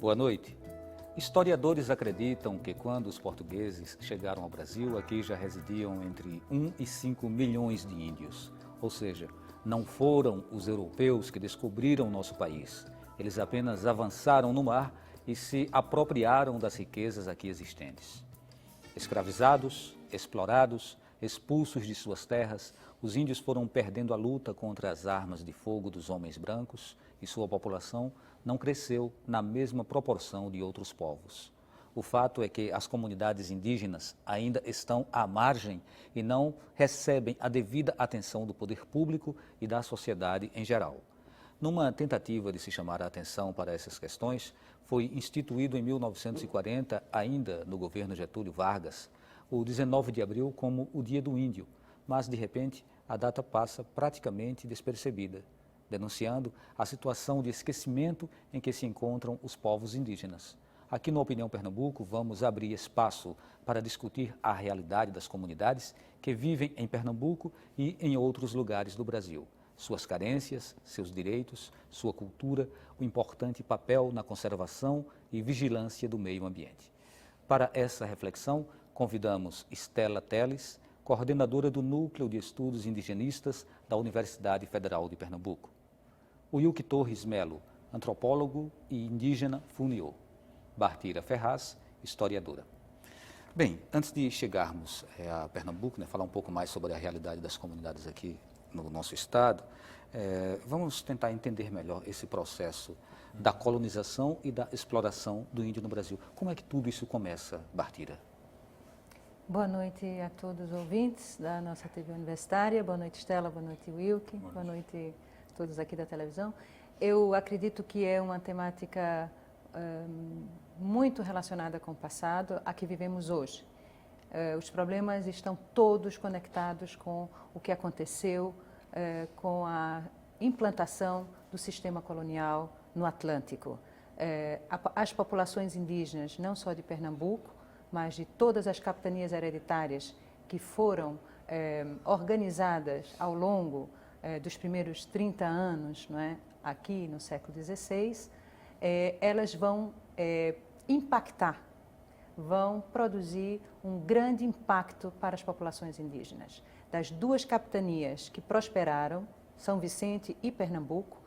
Boa noite. Historiadores acreditam que quando os portugueses chegaram ao Brasil, aqui já residiam entre 1 e 5 milhões de índios. Ou seja, não foram os europeus que descobriram nosso país. Eles apenas avançaram no mar e se apropriaram das riquezas aqui existentes. Escravizados, explorados, expulsos de suas terras, os índios foram perdendo a luta contra as armas de fogo dos homens brancos e sua população não cresceu na mesma proporção de outros povos. O fato é que as comunidades indígenas ainda estão à margem e não recebem a devida atenção do poder público e da sociedade em geral. Numa tentativa de se chamar a atenção para essas questões, foi instituído em 1940, ainda no governo Getúlio Vargas, o 19 de abril como o Dia do Índio, mas de repente a data passa praticamente despercebida, denunciando a situação de esquecimento em que se encontram os povos indígenas. Aqui no Opinião Pernambuco vamos abrir espaço para discutir a realidade das comunidades que vivem em Pernambuco e em outros lugares do Brasil, suas carências, seus direitos, sua cultura, o importante papel na conservação e vigilância do meio ambiente. Para essa reflexão, convidamos Estela Teles, coordenadora do Núcleo de Estudos Indigenistas da Universidade Federal de Pernambuco. Wilke Torres Melo, antropólogo e indígena Funiô. Bartira Ferraz, historiadora. Bem, antes de chegarmos a Pernambuco, falar um pouco mais sobre a realidade das comunidades aqui no nosso estado, vamos tentar entender melhor esse processo da colonização e da exploração do índio no Brasil. Como é que tudo isso começa, Bartira? Boa noite a todos os ouvintes da nossa TV Universitária. Boa noite, Estela. Boa noite, Wilke. Boa noite a todos aqui da televisão. Eu acredito que é uma temática muito relacionada com o passado, a que vivemos hoje. Os problemas estão todos conectados com o que aconteceu com a implantação do sistema colonial no Atlântico. As populações indígenas, não só de Pernambuco, mas de todas as capitanias hereditárias que foram organizadas ao longo dos primeiros 30 anos, não é, aqui no século XVI, elas vão impactar, vão produzir um grande impacto para as populações indígenas. Das duas capitanias que prosperaram, São Vicente e Pernambuco,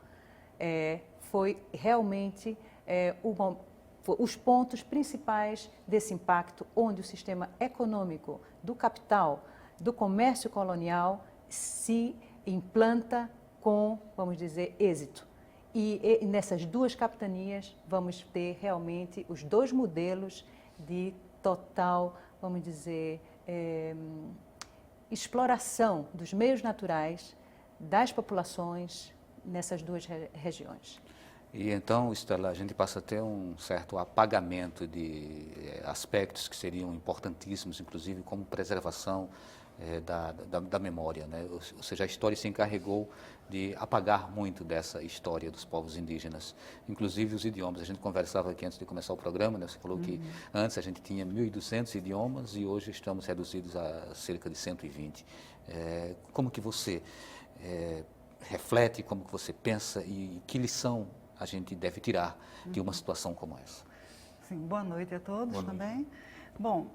foi realmente os pontos principais desse impacto, onde o sistema econômico do capital, do comércio colonial, se implanta com, vamos dizer, êxito. E nessas duas capitanias vamos ter realmente os dois modelos de total, vamos dizer, exploração dos meios naturais das populações nessas duas regiões. E então, Estela, a gente passa a ter um certo apagamento de aspectos que seriam importantíssimos, inclusive como preservação da memória, né? Ou seja, a história se encarregou de apagar muito dessa história dos povos indígenas, inclusive os idiomas. A gente conversava aqui antes de começar o programa, né? Você falou que antes a gente tinha 1.200 idiomas e hoje estamos reduzidos a cerca de 120. Como que você reflete, como que você pensa e que lição a gente deve tirar de uma situação como essa? Sim, boa noite a todos. Boa noite. Também. Bom,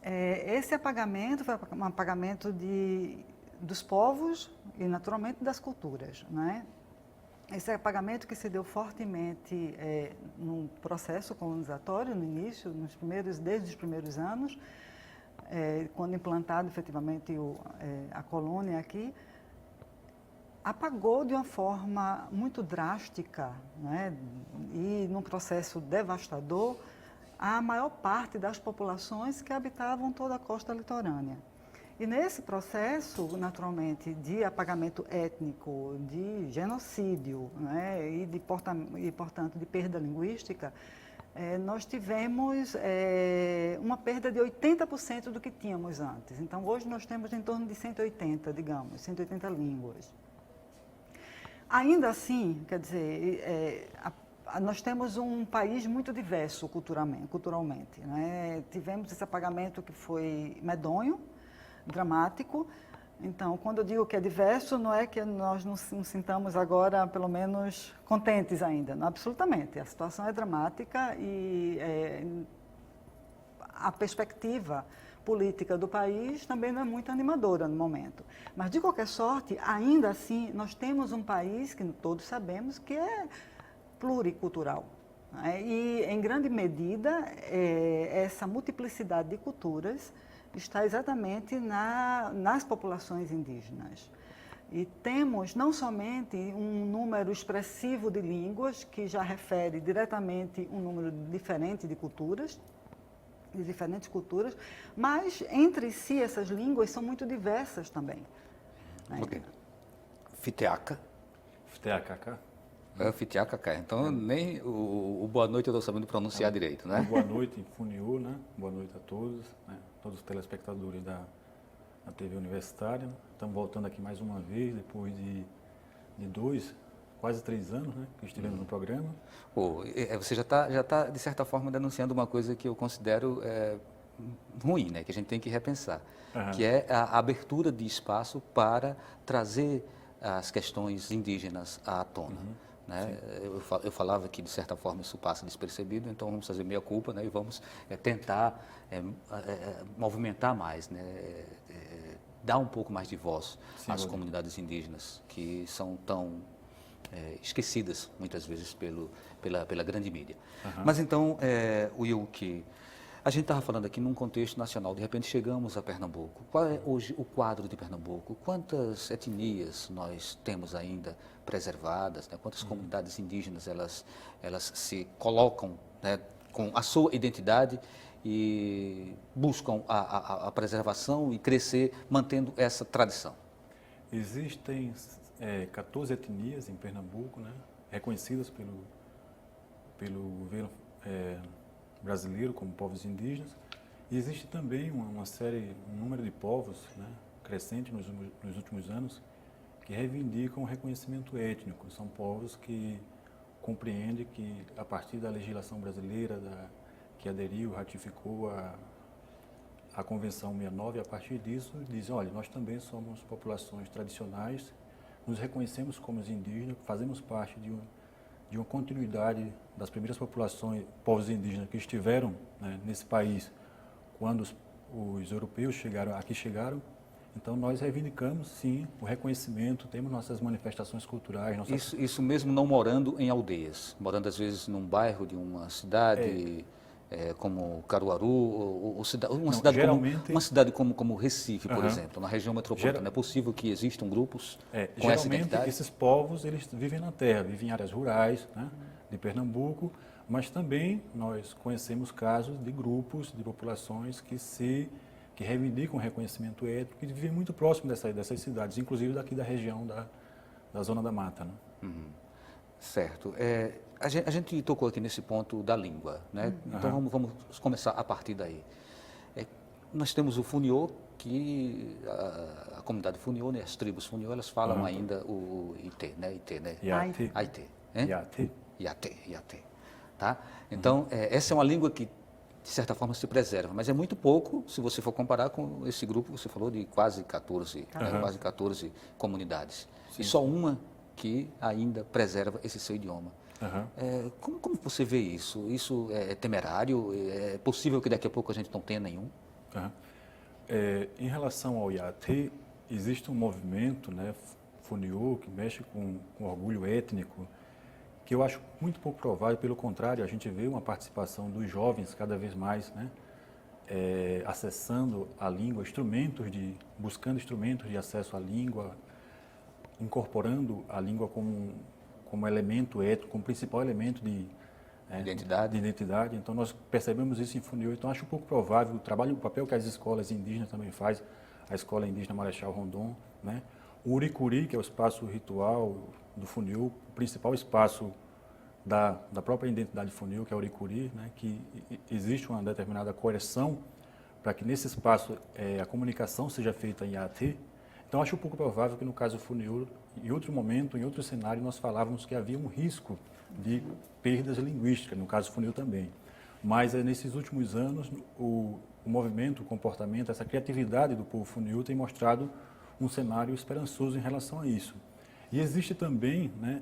esse apagamento foi um apagamento dos povos e, naturalmente, das culturas, né? Esse apagamento que se deu fortemente num processo colonizatório, no início, desde os primeiros anos, quando implantado efetivamente a colônia aqui, apagou de uma forma muito drástica, né, e num processo devastador a maior parte das populações que habitavam toda a costa litorânea. E nesse processo, naturalmente, de apagamento étnico, de genocídio, né, e, portanto, de perda linguística, nós tivemos uma perda de 80% do que tínhamos antes. Então, hoje nós temos em torno de 180, digamos, 180 línguas. Ainda assim, quer dizer, nós temos um país muito diverso culturalmente, né? Tivemos esse apagamento que foi medonho, dramático, Então, quando eu digo que é diverso, não é que nós nos sintamos agora, pelo menos, contentes ainda. Não, absolutamente. A situação é dramática e a perspectiva política do país também não é muito animadora no momento. Mas, de qualquer sorte, ainda assim, nós temos um país que todos sabemos que é pluricultural. Né? E, em grande medida, essa multiplicidade de culturas está exatamente nas populações indígenas. E temos não somente um número expressivo de línguas, que já refere diretamente um número diferente de culturas, de diferentes culturas, mas entre si essas línguas são muito diversas também. Né? Ok. Fiteaca. Fiteaca. Fiteaca. Então, nem o boa noite eu estou sabendo pronunciar direito, né? Boa noite em Funiú, né? Boa noite a todos, né? Todos os telespectadores da TV Universitária. Estamos voltando aqui mais uma vez, depois de quase 3 anos, né? Que estivemos no programa. Você já tá, de certa forma, denunciando uma coisa que eu considero ruim, né? Que a gente tem que repensar, que é a abertura de espaço para trazer as questões indígenas à tona. Né? Eu falava que, de certa forma, isso passa despercebido, então vamos fazer meia culpa, né? E vamos tentar movimentar mais, né? Dar um pouco mais de voz às comunidades indígenas, que são tão esquecidas, muitas vezes, pela grande mídia. Mas então, Will, que a gente estava falando aqui num contexto nacional, de repente chegamos a Pernambuco. Qual é hoje o quadro de Pernambuco? Quantas etnias nós temos ainda preservadas? Né? Quantas comunidades indígenas elas se colocam, né, com a sua identidade e buscam a preservação e crescer mantendo essa tradição? Existem 14 etnias em Pernambuco, né, reconhecidas pelo governo brasileiro como povos indígenas, e existe também um número de povos, né, crescente nos últimos anos, que reivindicam o reconhecimento étnico. São povos que compreendem que, a partir da legislação brasileira, que aderiu, ratificou a Convenção 69, a partir disso dizem, olha, nós também somos populações tradicionais, nos reconhecemos como os indígenas, fazemos parte de uma continuidade das primeiras populações, povos indígenas que estiveram, né, nesse país quando os europeus chegaram. Então, nós reivindicamos, sim, o reconhecimento, temos nossas manifestações culturais. Isso mesmo não morando em aldeias, morando às vezes num bairro de uma cidade como Caruaru, ou uma cidade como Recife, por exemplo, na região metropolitana. É possível que existam grupos com essa identidade? Geralmente, esses povos, eles vivem na terra, vivem em áreas rurais, né, de Pernambuco, mas também nós conhecemos casos de grupos, de populações que reivindicam o reconhecimento étnico e vivem muito próximo dessas cidades, inclusive daqui da região da Zona da Mata. Né? Certo. A gente tocou aqui nesse ponto da língua, né? Então vamos começar a partir daí. Nós temos o Funiô, que a comunidade Funiô, né, as tribos Funiô, elas falam ainda o Ité, né? Iate. Tá? Então, essa é uma língua que, de certa forma, se preserva, mas é muito pouco se você for comparar com esse grupo que você falou de quase 14 comunidades. Sim. E só uma que ainda preserva esse seu idioma. Como você vê isso? Isso é temerário? É possível que daqui a pouco a gente não tenha nenhum? Em relação ao Iate, existe um movimento, né, Funiô, que mexe com orgulho étnico, que eu acho muito pouco provável. Pelo contrário, a gente vê uma participação dos jovens cada vez mais, né, acessando a língua, buscando instrumentos de acesso à língua, incorporando a língua como elemento étnico, como principal elemento de identidade. Então, nós percebemos isso em Funiô. Então, acho pouco provável o papel que as escolas indígenas também fazem, a Escola Indígena Marechal Rondon, né? O Uricuri, que é o espaço ritual do Funiô, o principal espaço da própria identidade Funiô, que é o Uricuri, né? Que existe uma determinada correção para que nesse espaço a comunicação seja feita em Iate. Então, acho pouco provável que no caso do Funiô, em outro momento, em outro cenário, nós falávamos que havia um risco de perdas linguísticas, no caso do Funiô também. Mas nesses últimos anos, o movimento, o comportamento, essa criatividade do povo Funiô tem mostrado um cenário esperançoso em relação a isso. E existe também, né,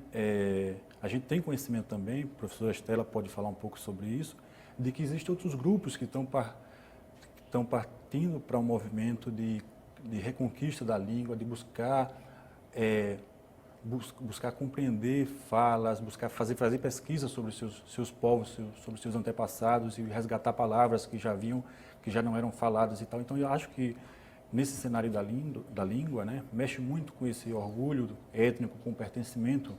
a gente tem conhecimento também, a professora Estela pode falar um pouco sobre isso, de que existem outros grupos que estão partindo para um movimento de reconquista da língua, de buscar compreender falas, buscar fazer pesquisa sobre seus povos, sobre seus antepassados e resgatar palavras que já não eram faladas e tal. Então, eu acho que nesse cenário da língua, né, mexe muito com esse orgulho étnico, com o pertencimento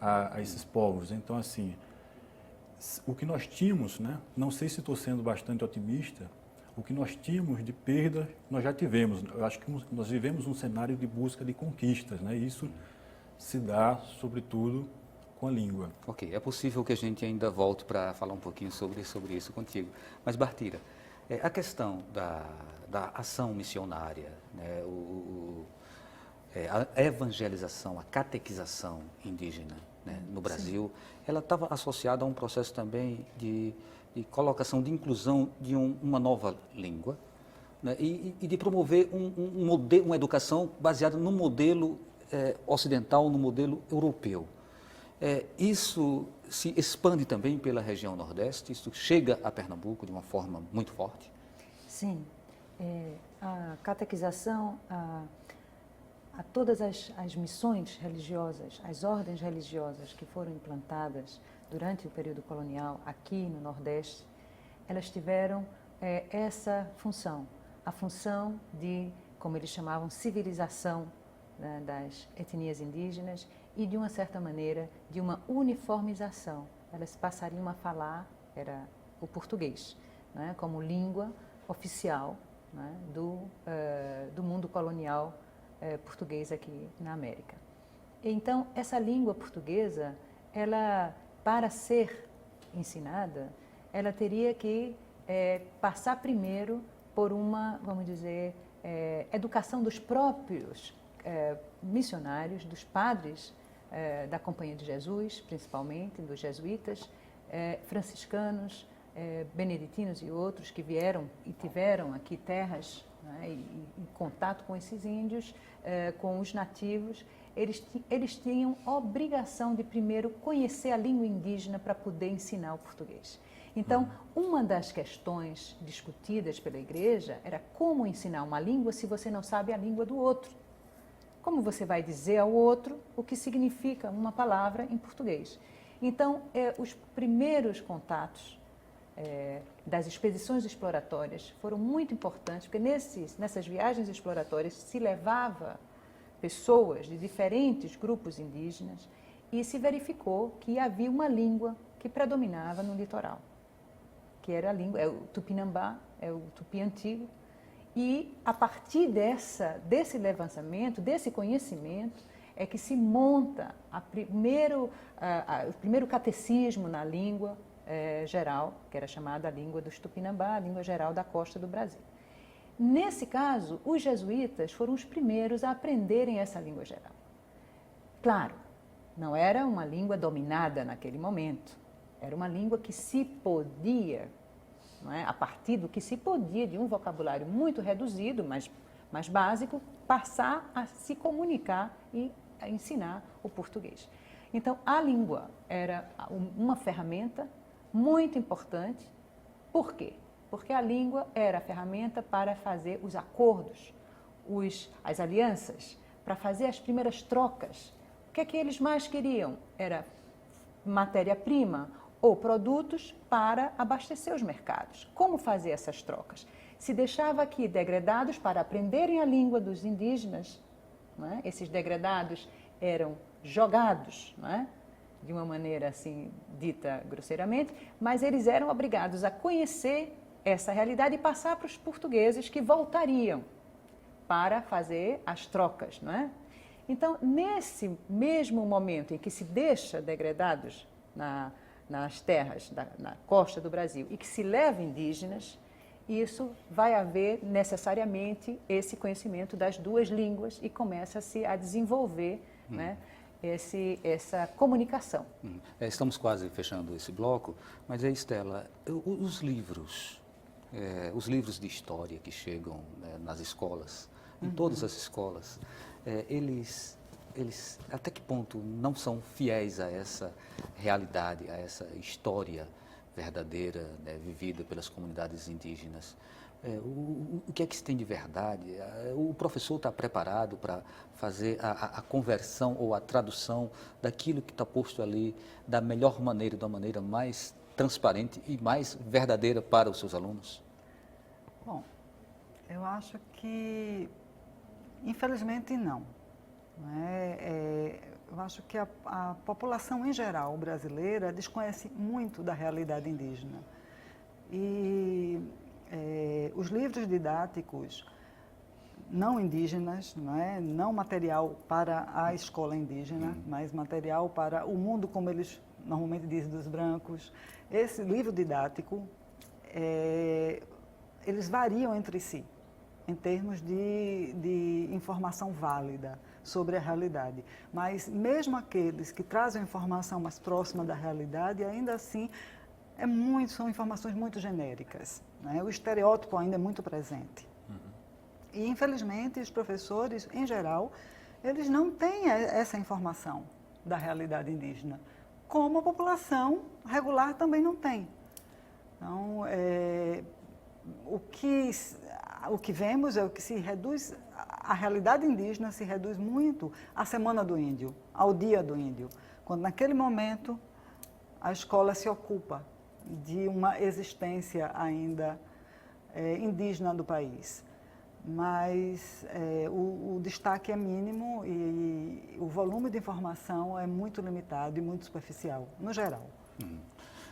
a esses povos. Então, assim, o que nós tínhamos, né, não sei se estou sendo bastante otimista, o que nós tínhamos de perda, nós já tivemos. Eu acho que nós vivemos um cenário de busca de conquistas, né? Isso se dá, sobretudo, com a língua. Ok, é possível que a gente ainda volte para falar um pouquinho sobre isso contigo. Mas, Bartira, a questão da ação missionária, né, a evangelização, a catequização indígena, né, no Brasil, ela estava associada a um processo também de colocação, de inclusão de uma nova língua, né, e de promover uma educação baseada no modelo ocidental, no modelo europeu. Isso se expande também pela região Nordeste, isso chega a Pernambuco de uma forma muito forte? Sim. A catequização, a todas as missões religiosas, as ordens religiosas que foram implantadas durante o período colonial aqui no Nordeste, elas tiveram essa função, a função de, como eles chamavam, civilização, né, das etnias indígenas e, de uma certa maneira, de uma uniformização. Elas passariam a falar, era o português, né, como língua oficial, né, do mundo colonial português aqui na América. Então, essa língua portuguesa, ela, para ser ensinada, ela teria que passar primeiro por uma, vamos dizer, educação dos próprios missionários, dos padres da Companhia de Jesus, principalmente, dos jesuítas, franciscanos, beneditinos e outros que vieram e tiveram aqui terras, né, e contato com esses índios, com os nativos. Eles tinham obrigação de primeiro conhecer a língua indígena para poder ensinar o português. Então, uma das questões discutidas pela igreja era como ensinar uma língua se você não sabe a língua do outro. Como você vai dizer ao outro o que significa uma palavra em português? Então, os primeiros contatos das expedições exploratórias foram muito importantes, porque nessas viagens exploratórias se levava pessoas de diferentes grupos indígenas e se verificou que havia uma língua que predominava no litoral, que era a língua, o tupinambá, o tupi antigo. E a partir desse levantamento, desse conhecimento, é que se monta o primeiro catecismo na língua geral, que era chamada a língua dos Tupinambá, a língua geral da costa do Brasil. Nesse caso, os jesuítas foram os primeiros a aprenderem essa língua geral. Claro, não era uma língua dominada naquele momento, era uma língua que se podia, não é? A partir do que se podia, de um vocabulário muito reduzido, mas mais básico, passar a se comunicar e a ensinar o português. Então, a língua era uma ferramenta muito importante. Por quê? Porque a língua era a ferramenta para fazer os acordos, as alianças, para fazer as primeiras trocas. O que é que eles mais queriam? Era matéria-prima ou produtos para abastecer os mercados. Como fazer essas trocas? Se deixava aqui degredados para aprenderem a língua dos indígenas, não é? Esses degredados eram jogados, não é? De uma maneira assim dita grosseiramente, mas eles eram obrigados a conhecer essa realidade e passar para os portugueses que voltariam para fazer as trocas, não é? Então, nesse mesmo momento em que se deixa degredados nas terras na costa do Brasil e que se leva indígenas, isso vai haver necessariamente esse conhecimento das duas línguas e começa-se a desenvolver, né, essa comunicação. Estamos quase fechando esse bloco, mas Estela, os livros de história que chegam, né, nas escolas em todas as escolas, eles até que ponto não são fiéis a essa realidade, a essa história verdadeira, né, vivida pelas comunidades indígenas? O que é que se tem de verdade? O professor está preparado para fazer a conversão ou a tradução daquilo que está posto ali da melhor maneira, da maneira mais transparente e mais verdadeira para os seus alunos? Bom, eu acho que, infelizmente, não. Eu acho que a população em geral brasileira desconhece muito da realidade indígena. E os livros didáticos não indígenas, não material para a escola indígena, mas material para o mundo, como eles normalmente dizem, dos brancos. Esse livro didático, eles variam entre si, em termos de informação válida sobre a realidade. Mas mesmo aqueles que trazem informação mais próxima da realidade, ainda assim, são informações muito genéricas. O estereótipo ainda é muito presente. E, infelizmente, os professores, em geral, eles não têm essa informação da realidade indígena, como a população regular também não tem. Então, o que vemos é o que se reduz, a realidade indígena se reduz muito à Semana do Índio, ao Dia do Índio, quando naquele momento a escola se ocupa de uma existência ainda indígena do país. Mas o destaque é mínimo e o volume de informação é muito limitado e muito superficial, no geral.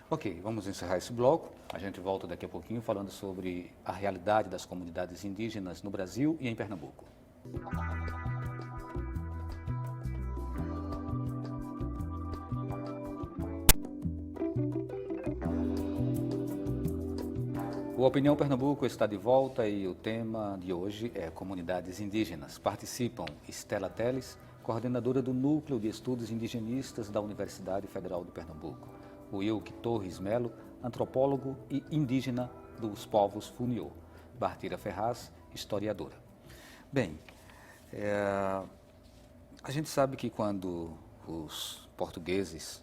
Ok, vamos encerrar esse bloco. A gente volta daqui a pouquinho falando sobre a realidade das comunidades indígenas no Brasil e em Pernambuco. O Opinião Pernambuco está de volta e o tema de hoje é comunidades indígenas. Participam Estela Teles, coordenadora do Núcleo de Estudos Indigenistas da Universidade Federal de Pernambuco. Wilk Torres Melo, antropólogo e indígena dos povos Funiô. Bartira Ferraz, historiadora. Bem, a gente sabe que quando os portugueses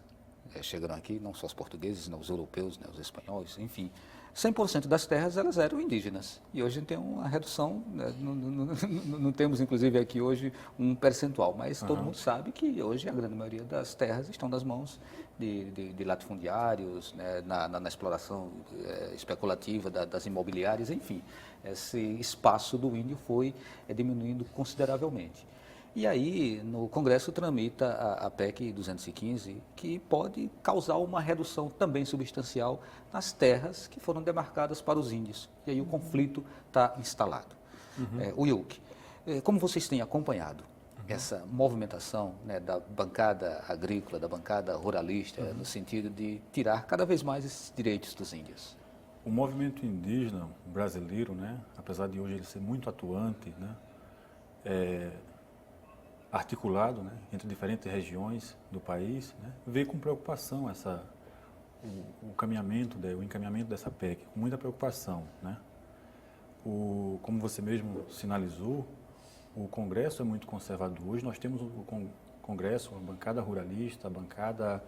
chegaram aqui, não só os portugueses, não, os europeus, né, os espanhóis, enfim, 100% das terras elas eram indígenas. E hoje a gente tem uma redução, né, não temos inclusive aqui hoje um percentual, mas todo mundo sabe que hoje a grande maioria das terras estão nas mãos de latifundiários, né, na exploração especulativa das imobiliárias, enfim. Esse espaço do índio foi diminuindo consideravelmente. E aí, no Congresso tramita a PEC 215, que pode causar uma redução também substancial nas terras que foram demarcadas para os índios. E aí o conflito está instalado. Wilk, como vocês têm acompanhado essa movimentação, né, da bancada agrícola, da bancada ruralista, no sentido de tirar cada vez mais esses direitos dos índios? O movimento indígena brasileiro, né, apesar de hoje ele ser muito atuante, né, articulado, né, entre diferentes regiões do país, né, vê com preocupação o encaminhamento dessa PEC, com muita preocupação, né. Como você mesmo sinalizou, o Congresso é muito conservador. Hoje nós temos o Congresso, a bancada ruralista, a bancada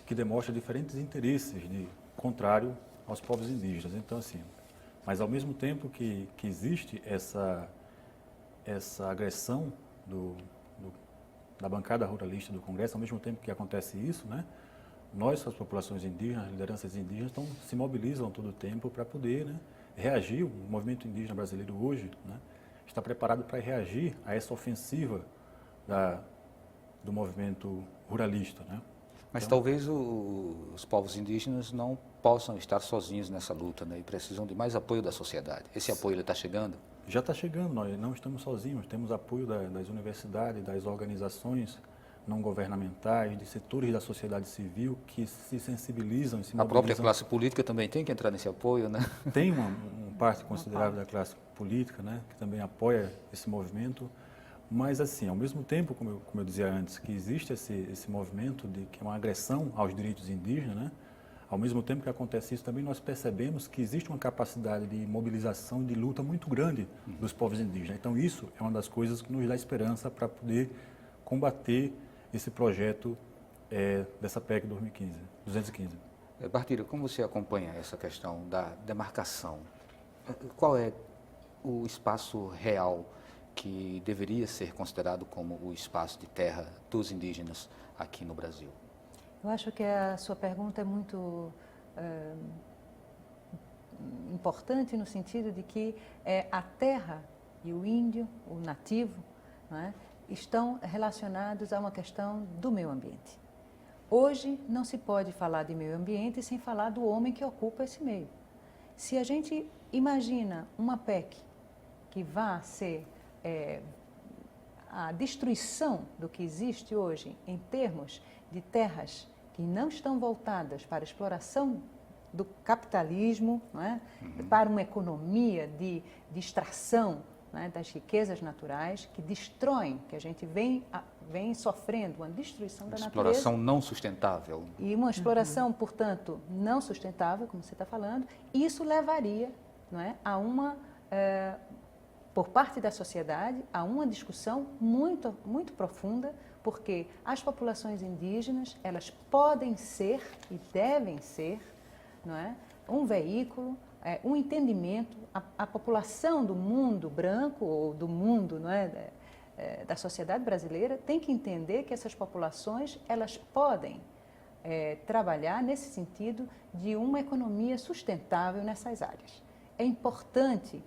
que demonstra diferentes interesses contrário aos povos indígenas. Então, assim, mas ao mesmo tempo que existe essa agressão da bancada ruralista do Congresso, ao mesmo tempo que acontece isso, né, nós, as populações indígenas, as lideranças indígenas, se mobilizam todo o tempo para poder, né, reagir. O movimento indígena brasileiro hoje, né, está preparado para reagir a essa ofensiva do movimento ruralista, né? Mas então, talvez os povos indígenas não possam estar sozinhos nessa luta, né, e precisam de mais apoio da sociedade. Esse apoio está chegando? Já está chegando, nós não estamos sozinhos, temos apoio das universidades, das organizações não governamentais, de setores da sociedade civil que se sensibilizam e se mobilizam. A própria classe política também tem que entrar nesse apoio, né? Tem uma parte considerável da classe política, né, que também apoia esse movimento, mas assim, ao mesmo tempo, como eu dizia antes, que existe esse movimento que é uma agressão aos direitos indígenas, né, Ao mesmo tempo que acontece isso, também nós percebemos que existe uma capacidade de mobilização, de luta muito grande dos povos indígenas. Então, isso é uma das coisas que nos dá esperança para poder combater esse projeto dessa PEC 215. Bartira, como você acompanha essa questão da demarcação? Qual é o espaço real que deveria ser considerado como o espaço de terra dos indígenas aqui no Brasil? Eu acho que a sua pergunta é muito importante no sentido de que a terra e o índio, o nativo, não é, estão relacionados a uma questão do meio ambiente. Hoje não se pode falar de meio ambiente sem falar do homem que ocupa esse meio. Se a gente imagina uma PEC que vá ser a destruição do que existe hoje em termos de terras que não estão voltadas para a exploração do capitalismo, não é? Para uma economia de extração, não é? Das riquezas naturais, que destroem, que a gente vem sofrendo uma destruição da natureza. Exploração não sustentável. E uma exploração, portanto, não sustentável, como você está falando, isso levaria, não é, a uma, por parte da sociedade, a uma discussão muito, muito profunda, porque as populações indígenas, elas podem ser e devem ser, não é, um veículo, um entendimento. A população do mundo branco ou do mundo, não é, da sociedade brasileira tem que entender que essas populações, elas podem trabalhar nesse sentido de uma economia sustentável nessas áreas. É importante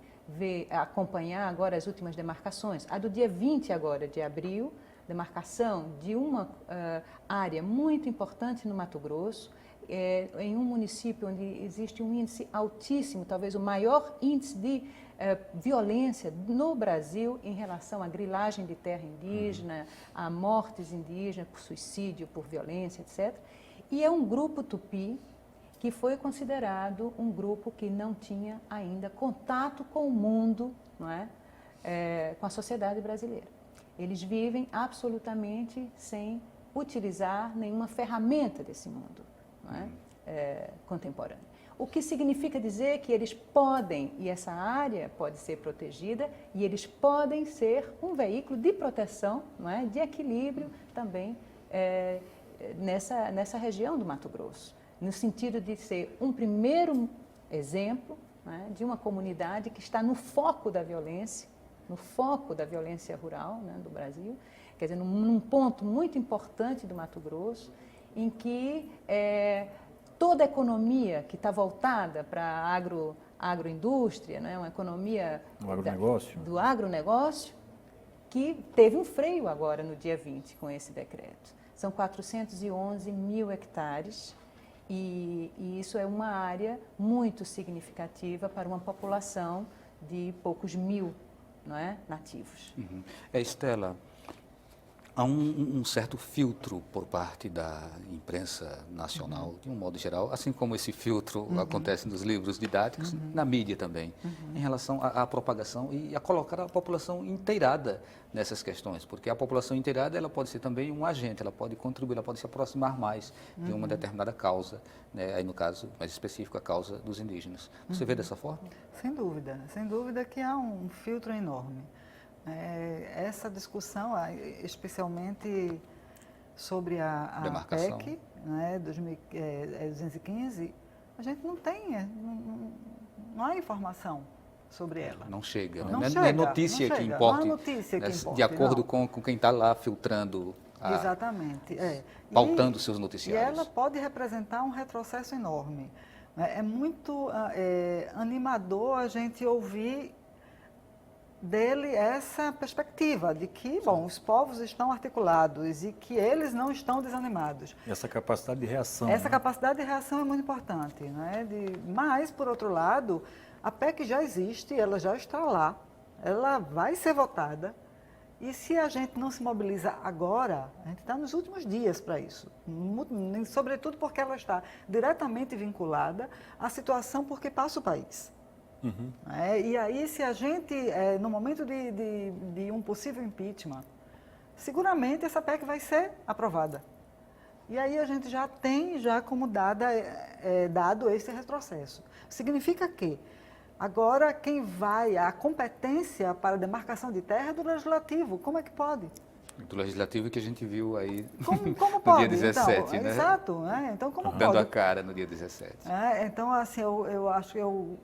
acompanhar agora as últimas demarcações. A do dia 20 agora de abril, demarcação de uma área muito importante no Mato Grosso, em um município onde existe um índice altíssimo, talvez o maior índice de violência no Brasil em relação à grilagem de terra indígena, a mortes indígenas por suicídio, por violência, etc. E é um grupo tupi que foi considerado um grupo que não tinha ainda contato com o mundo, não é? Com a sociedade brasileira. Eles vivem absolutamente sem utilizar nenhuma ferramenta desse mundo, não é? Contemporâneo. O que significa dizer que eles podem, e essa área pode ser protegida, e eles podem ser um veículo de proteção, não é? De equilíbrio também nessa região do Mato Grosso, no sentido de ser um primeiro exemplo, não é? De uma comunidade que está no foco da violência, rural, né, do Brasil, quer dizer, num ponto muito importante do Mato Grosso, em que toda a economia que está voltada para a agroindústria, né, uma economia do agronegócio, que teve um freio agora no dia 20 com esse decreto. São 411 mil hectares e isso é uma área muito significativa para uma população de poucos mil, não é, nativos. Estela, há um certo filtro por parte da imprensa nacional, de um modo geral, assim como esse filtro acontece nos livros didáticos, na mídia também, em relação à propagação e a colocar a população inteirada nessas questões, porque a população inteirada ela pode ser também um agente, ela pode contribuir, ela pode se aproximar mais de uma determinada causa, né, aí no caso mais específico a causa dos indígenas. Você vê dessa forma? Sem dúvida que há um filtro enorme. Essa discussão, especialmente sobre a PEC, né, 215, a gente não tem, não há informação sobre ela. Não chega, não né? chega, Não é notícia que importe, não é notícia que importe, de acordo com quem está lá filtrando, exatamente, pautando seus noticiários. E ela pode representar um retrocesso enorme. É muito animador a gente ouvir dele essa perspectiva de que, bom, os povos estão articulados e que eles não estão desanimados. Essa capacidade de reação. Essa capacidade de reação é muito importante, né? Mas, por outro lado, a PEC já existe, ela já está lá, ela vai ser votada e se a gente não se mobiliza agora, a gente está nos últimos dias para isso, sobretudo porque ela está diretamente vinculada à situação por que passa o país. E aí, se a gente, no momento de um possível impeachment, seguramente essa PEC vai ser aprovada. E aí a gente já tem como dado esse retrocesso. Significa que agora quem vai, a competência para a demarcação de terra é do Legislativo. Como é que pode? Do Legislativo que a gente viu aí Como no pode? dia 17, então, né? Exato. Então, como Dando pode? a cara no dia 17. Então, assim, eu acho que eu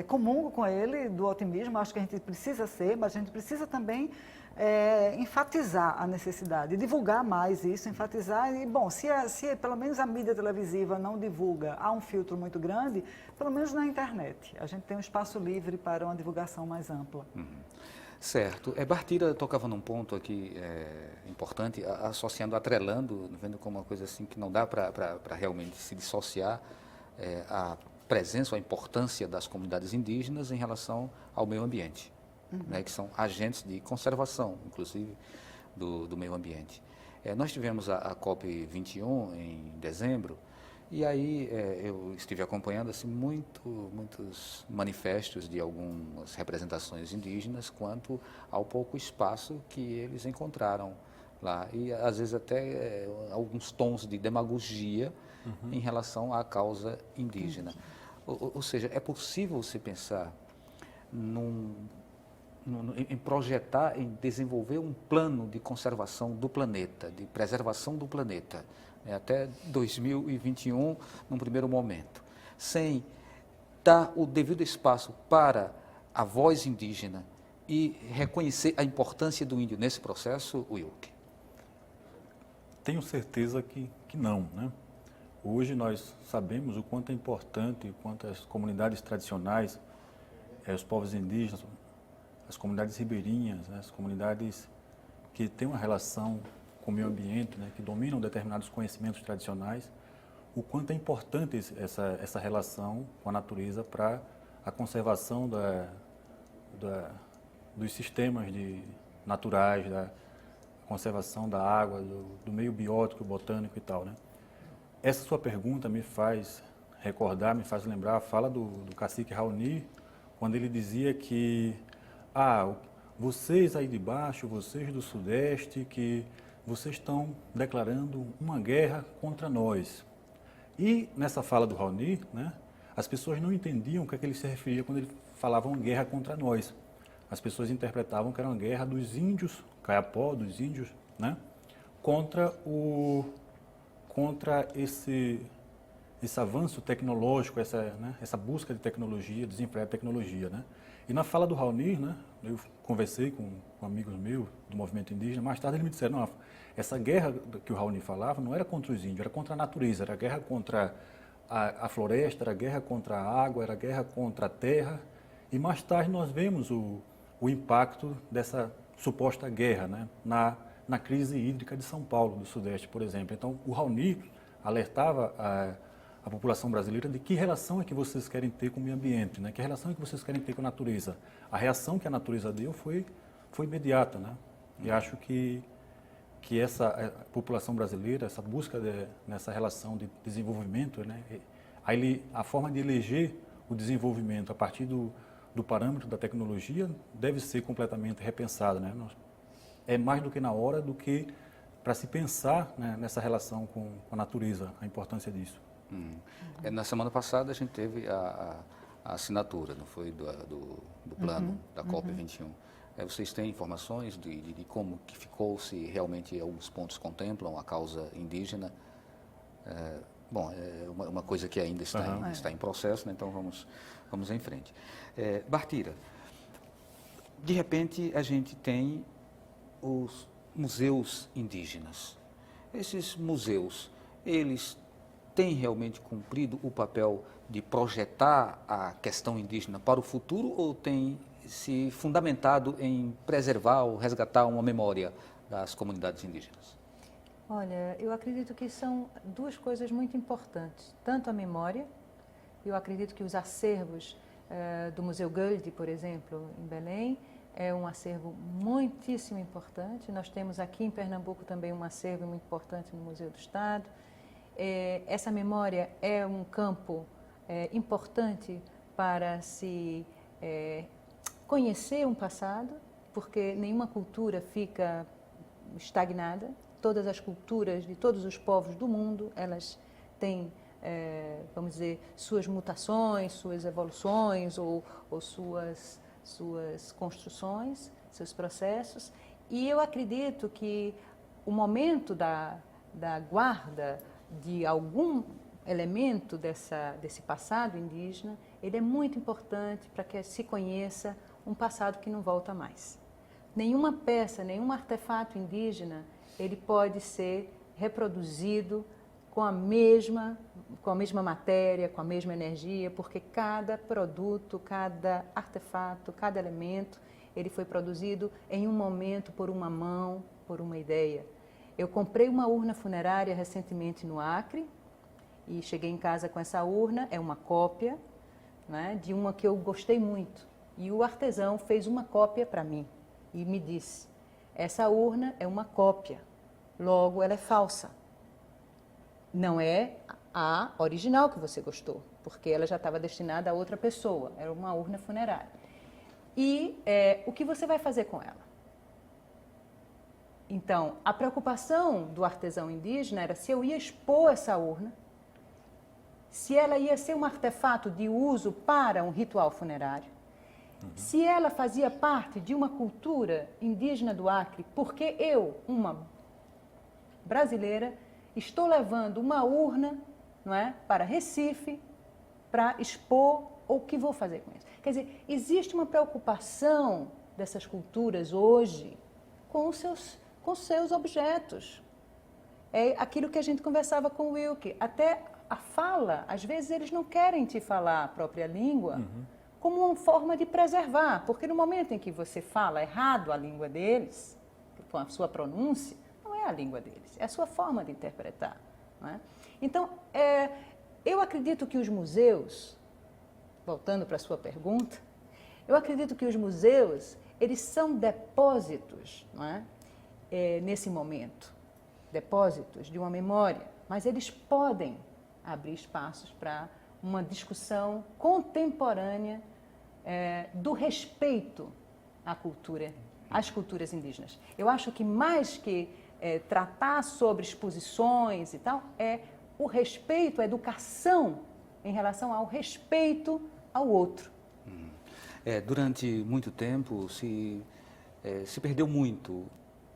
comungo com ele do otimismo, acho que a gente precisa ser, mas a gente precisa também enfatizar a necessidade, divulgar mais isso, enfatizar. E, bom, se pelo menos a mídia televisiva não divulga, há um filtro muito grande, pelo menos na internet. A gente tem um espaço livre para uma divulgação mais ampla. Certo. Bartira tocava num ponto aqui importante, associando, atrelando, vendo como uma coisa assim que não dá para realmente se dissociar a presença, a importância das comunidades indígenas em relação ao meio ambiente, né, que são agentes de conservação, inclusive, do meio ambiente. Nós tivemos a COP21 em dezembro, e aí eu estive acompanhando assim, muitos manifestos de algumas representações indígenas quanto ao pouco espaço que eles encontraram lá. E às vezes até alguns tons de demagogia em relação à causa indígena. Ou seja, é possível você pensar em projetar, em desenvolver um plano de conservação do planeta, de preservação do planeta, até 2021, num primeiro momento, sem dar o devido espaço para a voz indígena e reconhecer a importância do índio nesse processo, Wilke? Tenho certeza que não, né? Hoje nós sabemos o quanto é importante, o quanto as comunidades tradicionais, os povos indígenas, as comunidades ribeirinhas, né, as comunidades que têm uma relação com o meio ambiente, né, que dominam determinados conhecimentos tradicionais, o quanto é importante essa relação com a natureza para a conservação dos sistemas naturais, da conservação da água, do meio biótico, botânico e tal, né? Essa sua pergunta me faz recordar, me faz lembrar a fala do cacique Raoni, quando ele dizia que vocês aí de baixo, vocês do Sudeste, que vocês estão declarando uma guerra contra nós. E nessa fala do Raoni, né, as pessoas não entendiam o que ele se referia quando ele falava uma guerra contra nós. As pessoas interpretavam que era uma guerra dos índios, Kayapó, dos índios, né, contra esse avanço tecnológico, essa busca de tecnologia, desenfreada de tecnologia, né? E na fala do Raoni, né, eu conversei com amigos meus do movimento indígena, mais tarde eles me disseram, não, essa guerra que o Raoni falava não era contra os índios, era contra a natureza, era guerra contra a floresta, era guerra contra a água, era guerra contra a terra. E mais tarde nós vemos o impacto dessa suposta guerra, né, na crise hídrica de São Paulo, do Sudeste, por exemplo. Então, o Raoni alertava a população brasileira de que relação é que vocês querem ter com o meio ambiente, né? Que relação é que vocês querem ter com a natureza. A reação que a natureza deu foi imediata, né? E acho que essa população brasileira, essa busca nessa relação de desenvolvimento, né? A forma de eleger o desenvolvimento a partir do parâmetro da tecnologia deve ser completamente repensada, né? É mais do que na hora do que para se pensar, né, nessa relação com a natureza, a importância disso. Na semana passada a gente teve a assinatura, não foi, do plano da COP21. Vocês têm informações de como que ficou, se realmente alguns pontos contemplam a causa indígena? Bom, é uma coisa que ainda está em processo, né? Então vamos em frente. Bartira, de repente a gente tem os museus indígenas. Esses museus, eles têm realmente cumprido o papel de projetar a questão indígena para o futuro ou têm se fundamentado em preservar ou resgatar uma memória das comunidades indígenas? Olha, eu acredito que são duas coisas muito importantes. Tanto a memória, eu acredito que os acervos do Museu Goeldi, por exemplo, em Belém, é um acervo muitíssimo importante. Nós temos aqui em Pernambuco também um acervo muito importante no Museu do Estado. Essa memória é um campo importante para se conhecer um passado, porque nenhuma cultura fica estagnada, todas as culturas, de todos os povos do mundo, elas têm, vamos dizer, suas mutações, suas evoluções ou suas construções, seus processos. E eu acredito que o momento da guarda de algum elemento desse passado indígena, ele é muito importante para que se conheça um passado que não volta mais. Nenhuma peça, nenhum artefato indígena, ele pode ser reproduzido com a mesma matéria, com a mesma energia, porque cada produto, cada artefato, cada elemento, ele foi produzido em um momento por uma mão, por uma ideia. Eu comprei uma urna funerária recentemente no Acre e cheguei em casa com essa urna, é uma cópia, né, de uma que eu gostei muito. E o artesão fez uma cópia para mim e me disse, essa urna é uma cópia, logo ela é falsa. Não é a original que você gostou, porque ela já estava destinada a outra pessoa, era uma urna funerária. E o que você vai fazer com ela? Então, a preocupação do artesão indígena era se eu ia expor essa urna, se ela ia ser um artefato de uso para um ritual funerário, se ela fazia parte de uma cultura indígena do Acre, porque eu, uma brasileira, estou levando uma urna, não é, para Recife, para expor, ou o que vou fazer com isso? Quer dizer, existe uma preocupação dessas culturas hoje com os seus objetos. É aquilo que a gente conversava com o Wilke. Até a fala, às vezes eles não querem te falar a própria língua como uma forma de preservar, porque no momento em que você fala errado a língua deles, com a sua pronúncia, não é a língua deles, é a sua forma de interpretar. Não é? Então, eu acredito que os museus, voltando para a sua pergunta, eu acredito que os museus, eles são depósitos, não é? Nesse momento, depósitos de uma memória, mas eles podem abrir espaços para uma discussão contemporânea do respeito à cultura, às culturas indígenas. Eu acho que mais que tratar sobre exposições e tal, é o respeito, a educação em relação ao respeito ao outro. Durante muito tempo se perdeu muito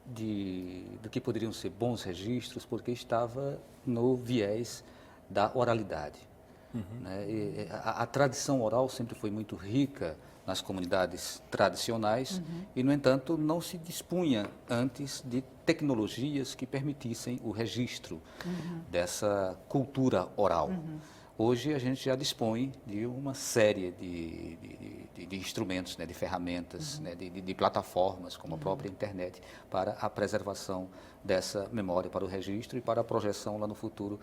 do que poderiam ser bons registros, porque estava no viés da oralidade. Né? A tradição oral sempre foi muito rica nas comunidades tradicionais e, no entanto, não se dispunha antes de tecnologias que permitissem o registro dessa cultura oral. Hoje a gente já dispõe de uma série de instrumentos, né, de ferramentas, né, de plataformas, como a própria internet, para a preservação dessa memória, para o registro e para a projeção lá no futuro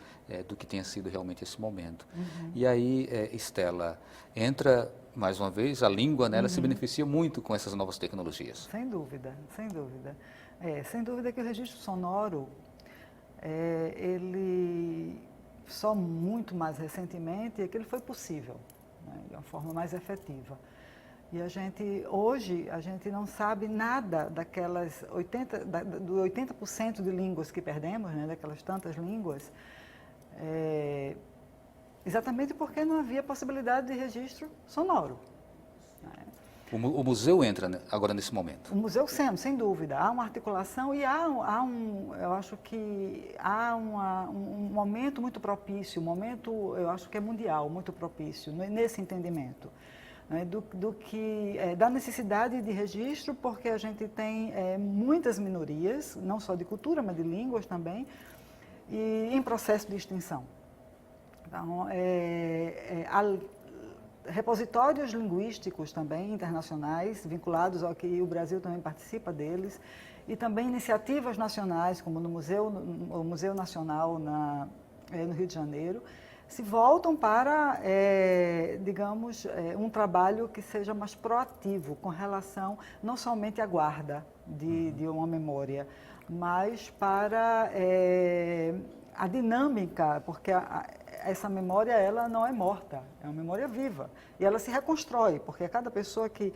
do que tenha sido realmente esse momento. E aí, Estela, entra mais uma vez a língua, né, ela se beneficia muito com essas novas tecnologias. Sem dúvida, sem dúvida. Sem dúvida que o registro sonoro, ele só muito mais recentemente é que ele foi possível, né, de uma forma mais efetiva. E hoje, a gente não sabe nada daquelas 80% de línguas que perdemos, né, daquelas tantas línguas, exatamente porque não havia possibilidade de registro sonoro. Né. O museu entra agora nesse momento. O museu, sem dúvida, há uma articulação e eu acho que há um momento muito propício, um momento, eu acho que é mundial, muito propício, nesse entendimento, né, da necessidade de registro, porque a gente tem muitas minorias, não só de cultura, mas de línguas também, e em processo de extinção. Então, repositórios linguísticos também internacionais, vinculados ao que o Brasil também participa deles, e também iniciativas nacionais, como o Museu Nacional no Rio de Janeiro, se voltam para, digamos, um trabalho que seja mais proativo com relação não somente à guarda de uma memória, mas para a dinâmica, porque essa memória, ela não é morta, é uma memória viva. E ela se reconstrói, porque cada pessoa que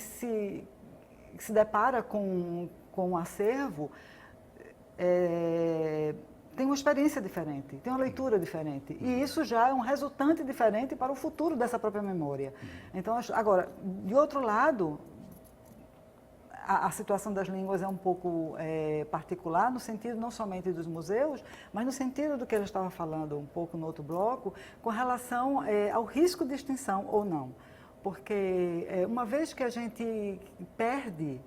se depara com com um acervo, tem uma experiência diferente, tem uma leitura diferente. E isso já é um resultante diferente para o futuro dessa própria memória. Então, agora, de outro lado, a situação das línguas é um pouco particular, no sentido não somente dos museus, mas no sentido do que ele estava falando um pouco no outro bloco, com relação ao risco de extinção ou não. Porque uma vez que a gente perde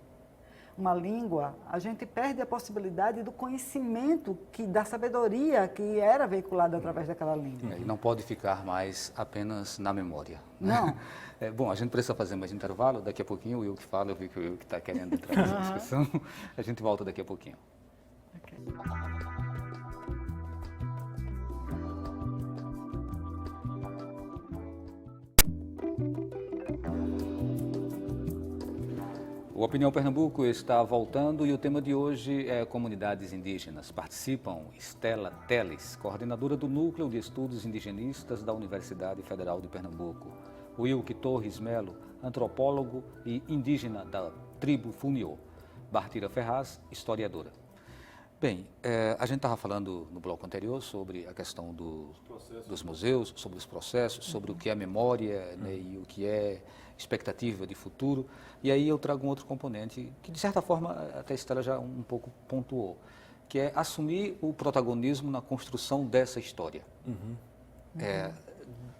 uma língua, a gente perde a possibilidade do conhecimento, da sabedoria que era veiculada através daquela língua. E não pode ficar mais apenas na memória. Não. Bom, a gente precisa fazer mais intervalo, daqui a pouquinho o Will que fala, eu vi que o Will que está querendo entrar nessa discussão, a gente volta daqui a pouquinho. Okay. O Opinião Pernambuco está voltando e o tema de hoje é comunidades indígenas. Participam Estela Teles, coordenadora do Núcleo de Estudos Indigenistas da Universidade Federal de Pernambuco. Wilke Torres Melo, antropólogo e indígena da tribo Funiô. Bartira Ferraz, historiadora. Bem, a gente estava falando no bloco anterior sobre a questão dos museus, sobre os processos, sobre o que é memória, né, e o que é expectativa de futuro. E aí eu trago um outro componente que, de certa forma, até a Estela já um pouco pontuou, que é assumir o protagonismo na construção dessa história.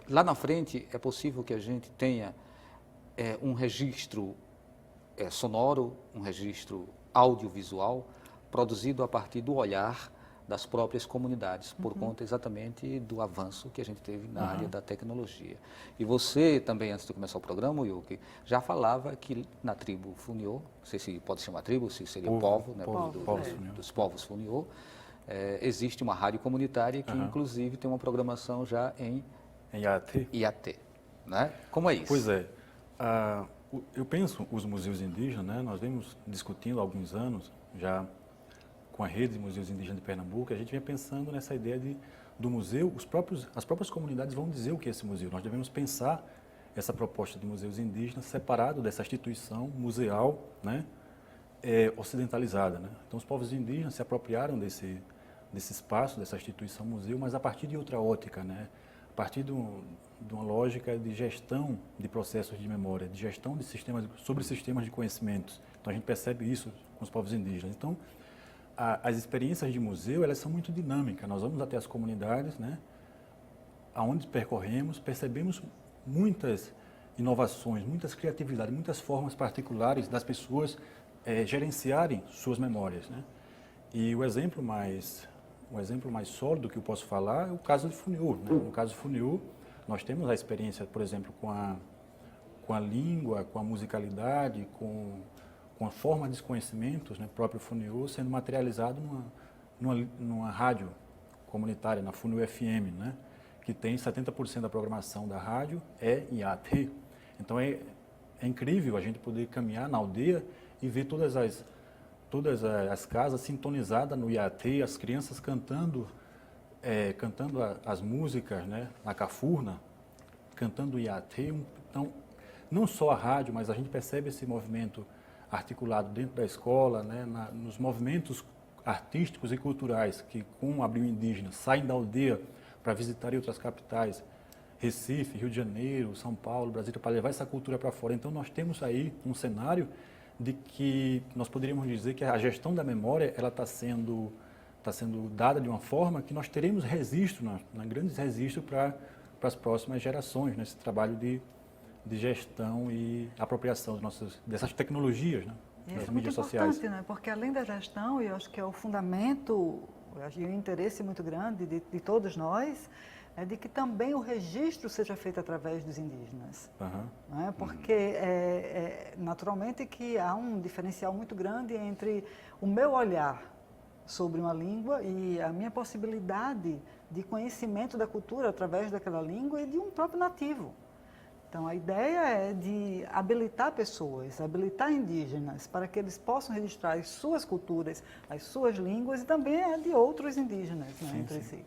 Lá na frente, é possível que a gente tenha um registro sonoro, um registro audiovisual, produzido a partir do olhar das próprias comunidades, por conta exatamente do avanço que a gente teve na área da tecnologia. E você também, antes de começar o programa, Wilke, já falava que na tribo Funiô, não sei se pode ser uma tribo, se seria um povo, né, dos povos Funiô, existe uma rádio comunitária que, inclusive, tem uma programação já em IAT, né? Como é isso? Pois é. Eu penso, os museus indígenas, né, nós vemos discutindo há alguns anos, já com a rede de museus indígenas de Pernambuco, a gente vem pensando nessa ideia do museu, as próprias comunidades vão dizer o que é esse museu. Nós devemos pensar essa proposta de museus indígenas separado dessa instituição museal, né, ocidentalizada, né? Então, os povos indígenas se apropriaram desse espaço, dessa instituição museu, mas a partir de outra ótica, né? A partir de uma lógica de gestão de processos de memória, de gestão de sobre sistemas de conhecimentos. Então, a gente percebe isso com os povos indígenas. Então, as experiências de museu, elas são muito dinâmicas. Nós vamos até as comunidades, né? Aonde percorremos, percebemos muitas inovações, muitas criatividades, muitas formas particulares das pessoas gerenciarem suas memórias, né? E o exemplo mais sólido que eu posso falar é o caso de Funiô, né? No caso de Funiô, nós temos a experiência, por exemplo, com a língua, com a musicalidade, com a forma de conhecimentos, né, próprio Funiô, sendo materializado numa rádio comunitária, na Funiô FM, né, que tem 70% da programação da rádio em IAT. Então é incrível a gente poder caminhar na aldeia e ver todas as casas sintonizadas no IAT, as crianças cantando as músicas, né, na cafurna, cantando o IAT. Então, não só a rádio, mas a gente percebe esse movimento articulado dentro da escola, né, nos movimentos artísticos e culturais que, com o Abril Indígena, saem da aldeia para visitar outras capitais, Recife, Rio de Janeiro, São Paulo, Brasília, para levar essa cultura para fora. Então, nós temos aí um cenário de que nós poderíamos dizer que a gestão da memória ela está sendo dada de uma forma que nós teremos registro, grandes registros para as próximas gerações, nesse trabalho de gestão e apropriação dessas tecnologias, né, das mídias sociais. Isso é muito importante, né? Porque além da gestão, e eu acho que é o fundamento e o interesse muito grande de todos nós, é de que também o registro seja feito através dos indígenas. Né? Porque, naturalmente, que há um diferencial muito grande entre o meu olhar sobre uma língua e a minha possibilidade de conhecimento da cultura através daquela língua e de um próprio nativo. Então, a ideia é de habilitar pessoas, habilitar indígenas, para que eles possam registrar as suas culturas, as suas línguas e também a de outros indígenas, né, entre si.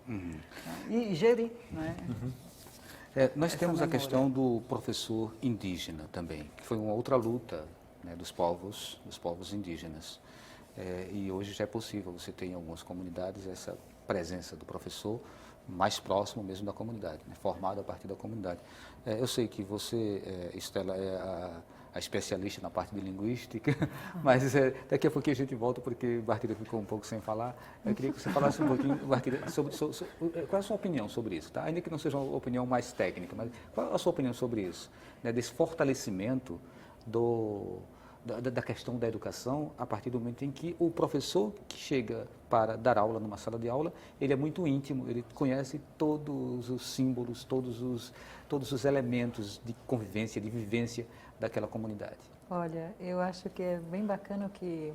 E gerir, né? Nós temos a questão do professor indígena também, que foi uma outra luta, né, dos povos indígenas. E hoje já é possível, você tem em algumas comunidades essa presença do professor mais próximo mesmo da comunidade, né, formado a partir da comunidade. Eu sei que você, Estela, é a especialista na parte de linguística, mas daqui a pouquinho a gente volta, porque Bartira ficou um pouco sem falar. Eu queria que você falasse um pouquinho, Bartira, sobre qual é a sua opinião sobre isso, tá? Ainda que não seja uma opinião mais técnica, mas qual é a sua opinião sobre isso, né, desse fortalecimento da questão da educação a partir do momento em que o professor que chega para dar aula numa sala de aula, ele é muito íntimo, ele conhece todos os símbolos, todos os elementos de convivência, de vivência daquela comunidade. Olha, eu acho que é bem bacana o que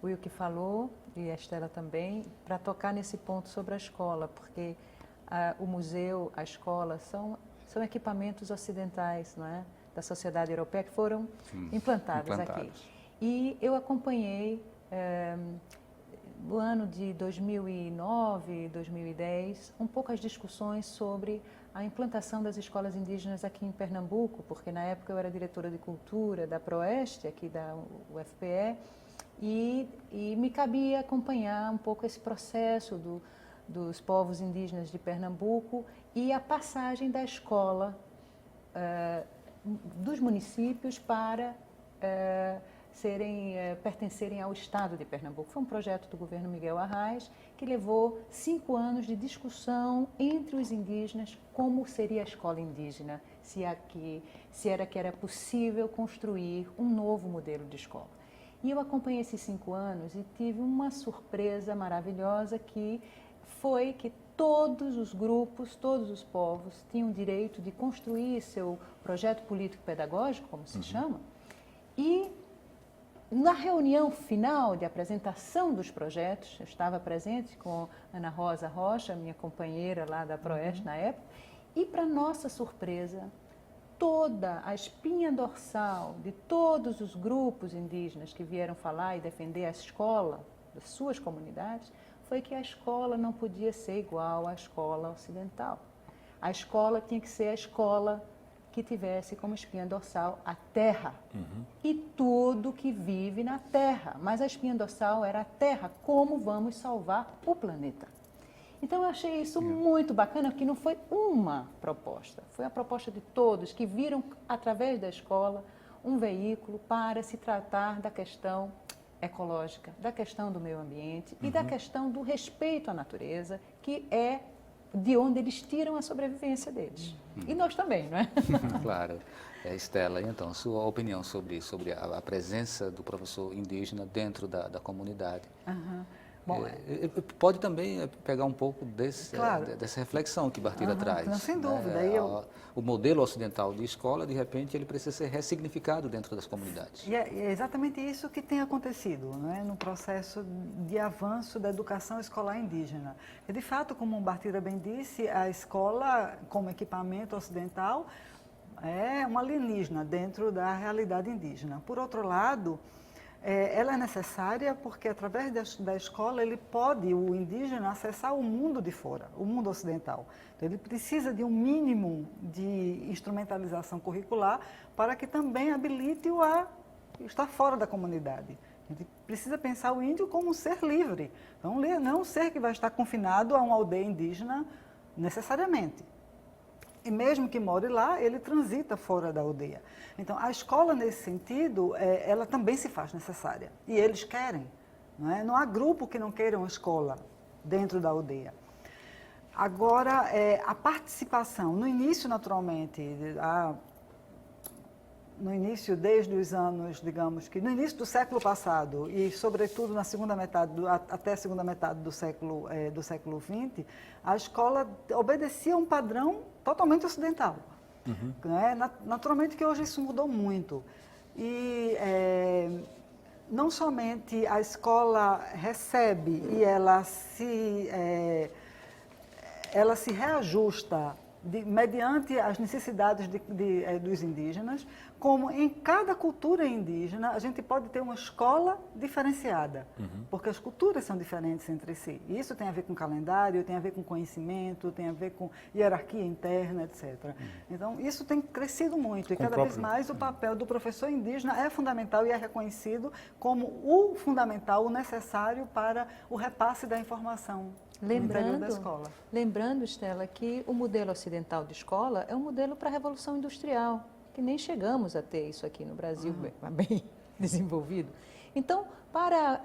o Wilke falou, e a Estela também, para tocar nesse ponto sobre a escola, porque o museu, a escola, são equipamentos ocidentais, não é? Da sociedade europeia que foram implantados aqui. E eu acompanhei no ano de 2009, 2010, um pouco as discussões sobre a implantação das escolas indígenas aqui em Pernambuco, porque na época eu era diretora de cultura da Proeste, aqui da UFPE, e me cabia acompanhar um pouco esse processo dos povos indígenas de Pernambuco e a passagem da escola dos municípios para pertencerem ao Estado de Pernambuco. Foi um projeto do governo Miguel Arraes que levou 5 anos de discussão entre os indígenas como seria a escola indígena, se era possível construir um novo modelo de escola. E eu acompanhei esses 5 anos e tive uma surpresa maravilhosa que foi que todos os grupos, todos os povos tinham direito de construir seu projeto político-pedagógico, como se chama, e na reunião final de apresentação dos projetos, eu estava presente com Ana Rosa Rocha, minha companheira lá da Proeste na época, e para nossa surpresa, toda a espinha dorsal de todos os grupos indígenas que vieram falar e defender a escola das suas comunidades foi que a escola não podia ser igual à escola ocidental. A escola tinha que ser a escola que tivesse como espinha dorsal a terra e tudo que vive na terra. Mas a espinha dorsal era a terra, como vamos salvar o planeta. Então eu achei isso muito bacana, porque não foi uma proposta, foi a proposta de todos que viram, através da escola, um veículo para se tratar da questão ecológica, da questão do meio ambiente e da questão do respeito à natureza, que é de onde eles tiram a sobrevivência deles. E nós também, não é? Claro. Estela, então, sua opinião sobre a presença do professor indígena dentro da comunidade. Bom, pode também pegar um pouco claro. dessa reflexão que Bartira traz. Não, sem dúvida. O modelo ocidental de escola, de repente, ele precisa ser ressignificado dentro das comunidades. E é exatamente isso que tem acontecido, né, no processo de avanço da educação escolar indígena. E, de fato, como o Bartira bem disse, a escola, como equipamento ocidental, é uma alienígena dentro da realidade indígena. Por outro lado, ela é necessária porque, através da escola, o indígena, acessar o mundo de fora, o mundo ocidental. Então, ele precisa de um mínimo de instrumentalização curricular para que também habilite-o a estar fora da comunidade. A gente precisa pensar o índio como um ser livre, não é um ser que vai estar confinado a uma aldeia indígena necessariamente. E mesmo que more lá, ele transita fora da aldeia. Então, a escola, nesse sentido, ela também se faz necessária. E eles querem. Não há grupo que não queira uma escola dentro da aldeia. Agora, a participação, no início, naturalmente, no início, desde os anos, digamos que no início do século passado e, sobretudo, na segunda metade, até a segunda metade do século XX, a escola obedecia a um padrão totalmente ocidental. Naturalmente que hoje isso mudou muito. E não somente a escola recebe e ela se reajusta mediante as necessidades dos indígenas, como em cada cultura indígena a gente pode ter uma escola diferenciada, porque as culturas são diferentes entre si. E isso tem a ver com calendário, tem a ver com conhecimento, tem a ver com hierarquia interna, etc. Então, isso tem crescido muito e cada vez mais o papel do professor indígena é fundamental e é reconhecido como o fundamental, o necessário para o repasse da informação. Lembrando, Estela, que o modelo ocidental de escola é um modelo para a Revolução Industrial, que nem chegamos a ter isso aqui no Brasil bem desenvolvido. Então, para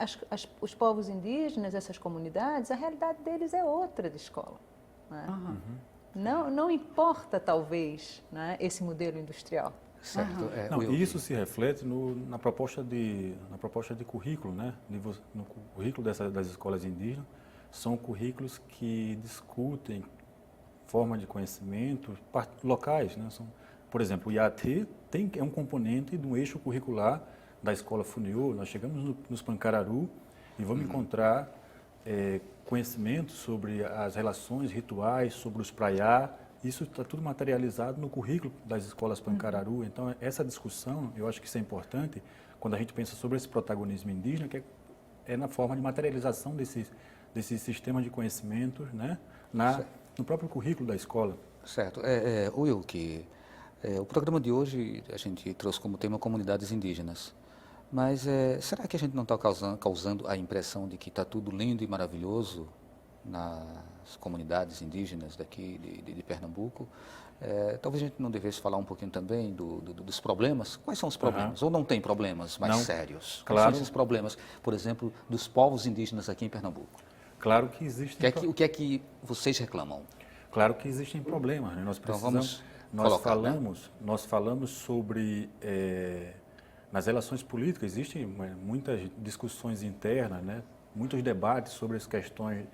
os povos indígenas, essas comunidades, a realidade deles é outra de escola. Né? Não importa, talvez, né, esse modelo industrial. Certo. Isso se reflete na proposta de currículo, né? No currículo das escolas indígenas. São currículos que discutem forma de conhecimento locais, né? Por exemplo, o IAT é um componente de um eixo curricular da escola Funiô. Nós chegamos nos Pancararu e vamos encontrar conhecimentos sobre as relações rituais, sobre os praiá. Isso está tudo materializado no currículo das escolas Pancararu. Então, essa discussão, eu acho que isso é importante quando a gente pensa sobre esse protagonismo indígena, que é na forma de materialização desse sistema de conhecimento, né, no próprio currículo da escola. Certo. Wilke, o programa de hoje a gente trouxe como tema comunidades indígenas, mas será que a gente não está causando a impressão de que está tudo lindo e maravilhoso nas comunidades indígenas daqui de Pernambuco? Talvez a gente não devesse falar um pouquinho também dos problemas. Quais são os problemas? Ou não tem problemas mais sérios? Quais são esses problemas, por exemplo, dos povos indígenas aqui em Pernambuco? Claro que existem. O que é que vocês reclamam? Claro que existem problemas, né? Nós precisamos, nós falamos sobre nas relações políticas existem muitas discussões internas, né? Muitos debates sobre as questões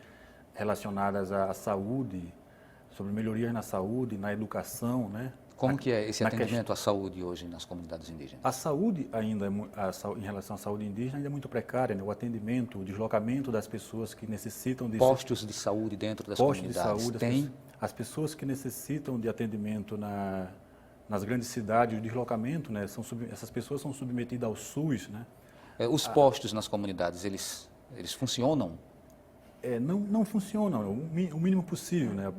relacionadas à saúde, sobre melhorias na saúde, na educação, né? Como que é esse atendimento à saúde hoje nas comunidades indígenas? A saúde ainda, em relação à saúde indígena, ainda é muito precária, né? O atendimento, o deslocamento das pessoas que necessitam de... Postos de saúde dentro das comunidades? Postos de saúde. As pessoas que necessitam de atendimento nas grandes cidades, o deslocamento, né? Essas pessoas são submetidas ao SUS, né? Os postos nas comunidades, eles funcionam? Não funcionam, o mínimo possível, né?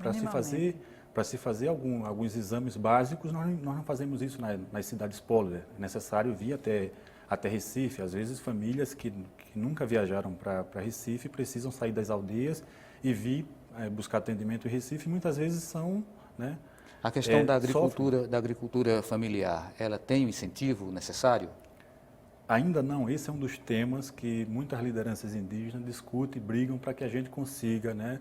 Para se fazer alguns exames básicos, nós não fazemos isso nas cidades polo. É necessário vir até Recife. Às vezes, famílias que nunca viajaram para Recife precisam sair das aldeias e vir buscar atendimento em Recife. Muitas vezes são... Né, a questão da agricultura familiar, ela tem o incentivo necessário? Ainda não. Esse é um dos temas que muitas lideranças indígenas discutem e brigam para que a gente consiga, né,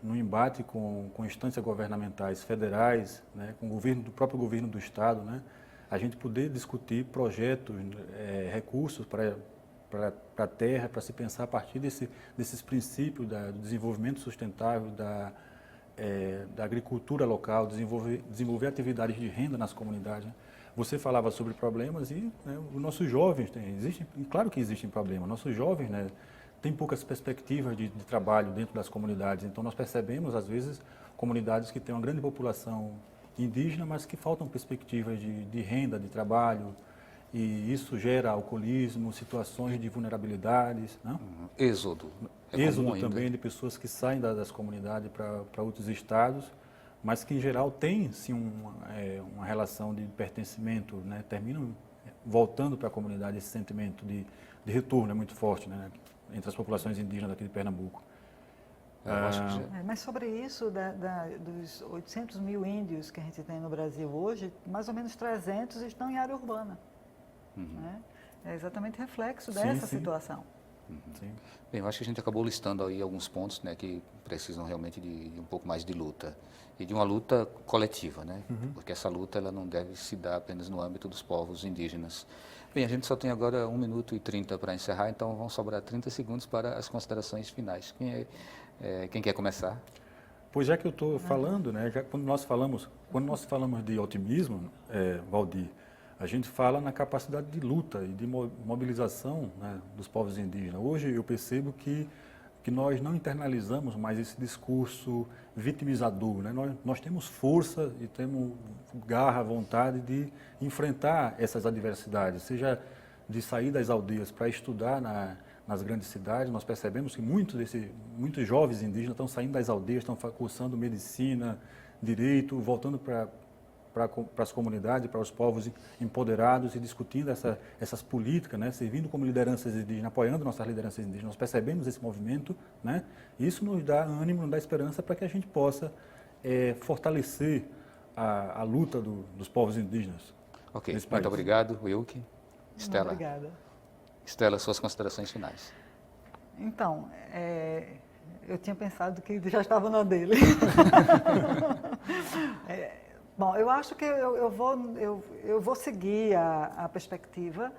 no embate com instâncias governamentais federais, né, com o próprio governo do Estado, né, a gente poder discutir projetos, recursos para a terra, para se pensar a partir desses princípios do desenvolvimento sustentável, da agricultura local, desenvolver atividades de renda nas comunidades. Né. Você falava sobre problemas e, né, os nossos jovens, claro que existem problemas, nossos jovens, né, têm poucas perspectivas de trabalho dentro das comunidades, então nós percebemos, às vezes, comunidades que têm uma grande população indígena, mas que faltam perspectivas de renda, de trabalho, e isso gera alcoolismo, situações de vulnerabilidades. Né? Êxodo. Êxodo também de pessoas que saem das comunidades para outros estados, mas que, em geral, têm, sim, uma relação de pertencimento, né? Terminam voltando para a comunidade. Esse sentimento de retorno é muito forte, né, entre as populações indígenas aqui de Pernambuco. Mas sobre isso, dos 800 mil índios que a gente tem no Brasil hoje, mais ou menos 300 estão em área urbana. Né? É exatamente reflexo dessa situação. Sim. Bem, eu acho que a gente acabou listando aí alguns pontos, né, que precisam realmente de um pouco mais de luta e de uma luta coletiva, né? Porque essa luta ela não deve se dar apenas no âmbito dos povos indígenas. Bem, a gente só tem agora 1 minuto e 30 para encerrar, então vão sobrar 30 segundos para as considerações finais. Quem quer começar? Pois já que eu estou falando, né, quando nós falamos de otimismo, Valdir, a gente fala na capacidade de luta e de mobilização, né, dos povos indígenas. Hoje eu percebo que que nós não internalizamos mais esse discurso vitimizador, né? Nós temos força e temos garra, vontade de enfrentar essas adversidades, seja de sair das aldeias para estudar nas grandes cidades. Nós percebemos que muitos jovens indígenas estão saindo das aldeias, estão cursando medicina, direito, voltando para as comunidades, para os povos empoderados e discutindo essas políticas, né? Servindo como lideranças indígenas, apoiando nossas lideranças indígenas. Nós percebemos esse movimento, né? Isso nos dá ânimo, nos dá esperança para que a gente possa fortalecer a luta dos povos indígenas. Ok, muito obrigado, Wilke. Estela. Obrigada. Estela, suas considerações finais. Então, eu tinha pensado que já estava na dele. Bom, eu acho que eu vou seguir a perspectiva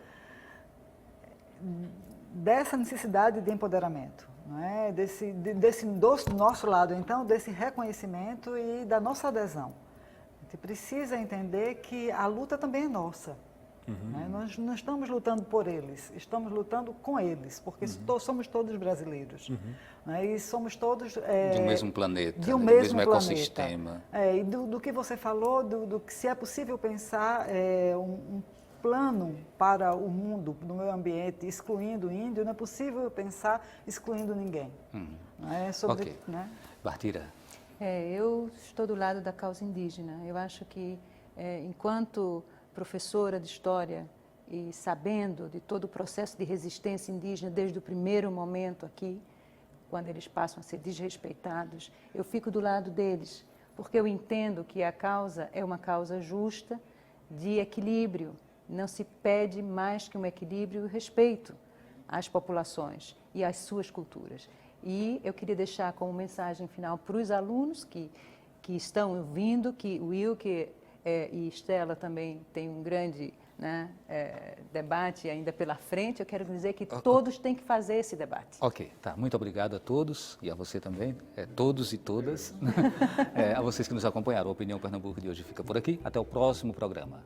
dessa necessidade de empoderamento, não é? Do nosso lado, então, desse reconhecimento e da nossa adesão. A gente precisa entender que a luta também é nossa. Né? Nós não estamos lutando por eles, estamos lutando com eles, porque somos todos brasileiros. Né? E somos todos... de um mesmo planeta, de um do mesmo ecossistema. E do que você falou, do que se é possível pensar um plano para o mundo, no meio ambiente, excluindo o índio, não é possível pensar excluindo ninguém. Ok. Né? Bartira. Eu estou do lado da causa indígena. Eu acho que, enquanto professora de história e sabendo de todo o processo de resistência indígena desde o primeiro momento aqui, quando eles passam a ser desrespeitados, eu fico do lado deles, porque eu entendo que a causa é uma causa justa, de equilíbrio. Não se pede mais que um equilíbrio e o respeito às populações e às suas culturas. E eu queria deixar como mensagem final para os alunos que estão ouvindo, que o Wilke e Estela também têm um grande debate ainda pela frente. Eu quero dizer que todos têm que fazer esse debate. Ok, tá. Muito obrigado a todos e a você também, todos e todas. A vocês que nos acompanharam. A Opinião Pernambuco de hoje fica por aqui. Até o próximo programa.